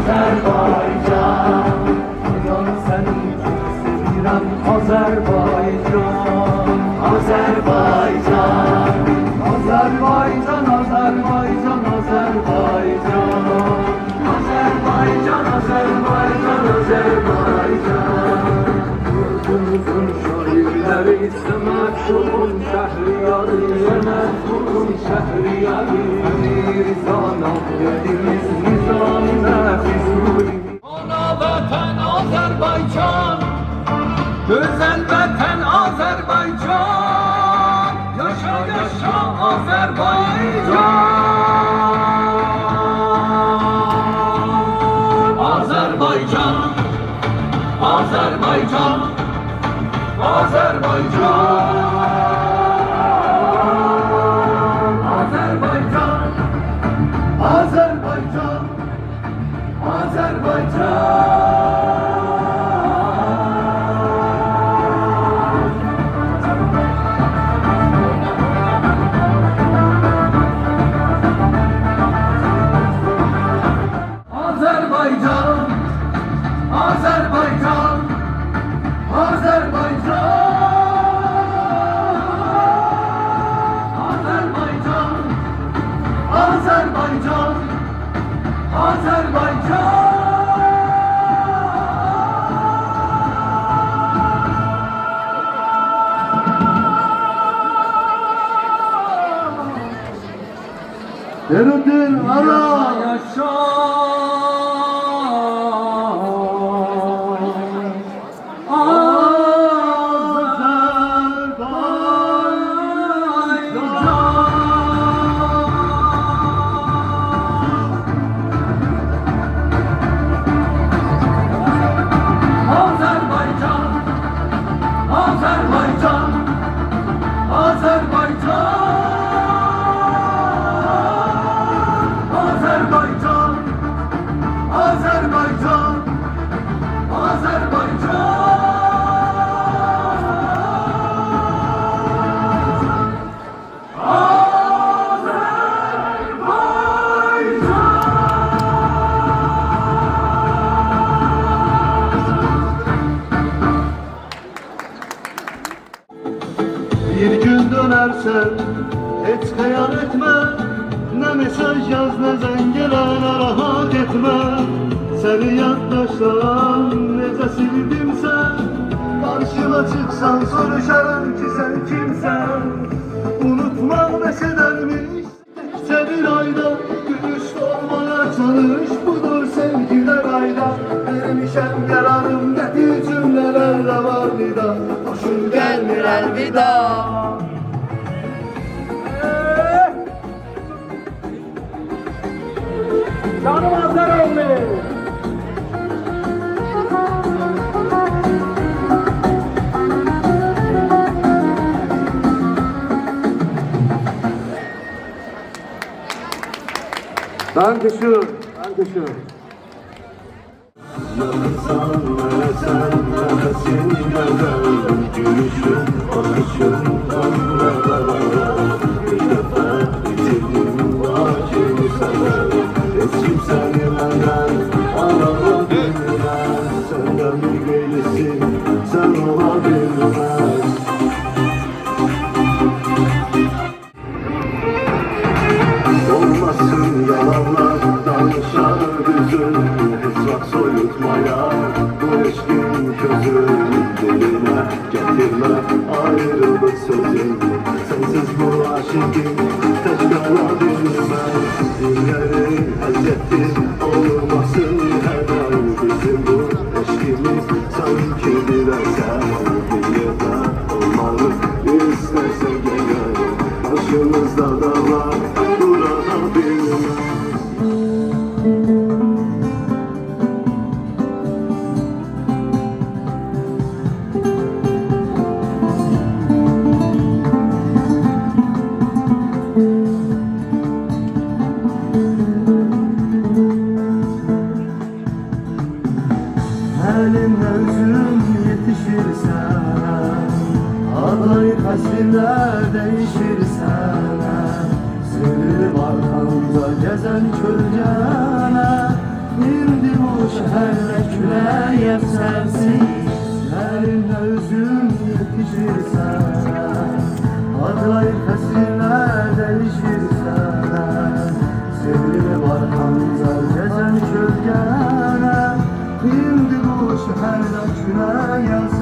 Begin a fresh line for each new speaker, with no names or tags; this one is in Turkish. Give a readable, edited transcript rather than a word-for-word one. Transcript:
Azerbaycan, uyan seni çok sevirəm Azerbaycan, Azerbaycan, Azerbaycan, Azerbaycan, Azerbaycan, Azerbaycan, Azerbaycan, Azerbaycan. Yurdumuzun şairləri Səmədxurun Şəhriyarı, Səmədxurun Şəhriyarı, Mirzanam dedimiz Nizami Məfizuli. Ana vətən Azərbaycan, gözəl vətən Azərbaycan, yaşa yaşa Azərbaycan. Azərbaycan, Azerbaycan, Azerbaycan, Azerbaycan, Azerbaycan, Azerbaycan. Azerbaycan, Azerbaycan, Azerbaycan. Derudin ara yaşa. Bir gün dönersen hiç hayal etme, ne mesaj yaz ne zengele narahat etme. Seni yaddaştan nece sildimse, karşıma çıksan soruşarım ki sen kimsen. Unutmak neşedermiş, senin ayda gülüş olmaya çalış. Budur sevgiler ayda, vermişem yararım getir cümlelerle var vida. Hoşun gelmir elvida. Canım Azeroğlu. Dankeschön, Dankeschön. Sen nefesin güzel, gülüşün, bakışın, bir defa bitirdim acını sever. Hiç kimseni benden alamadırmaz, senden bir geylisin, sen olabilmez. Olmasın yalanlar, danışar düzün, hesap soyutmaya, bu eşkin közün. Diline getirme ayrılık sözün, sensiz bu aşıkın tek kalabilmez. Dinlerin hazreti olmasın helal, bizim bu eşkimiz sanki bir eser. Bir yerde olmalı istersen gel, başımızda da var duranabilmez. Elimle üzüm yetişirsen, aday kasiller değişirsen, sürüp arkamda gezen çölgene, indim şəhərdə küləyəm sənsiz Sərinlə üzüm yetişir sənə Acayip fəsirlər dəyişir sənə Sevgili var xancar gəzən kölgənə İndi bu şəhərdə küləyəm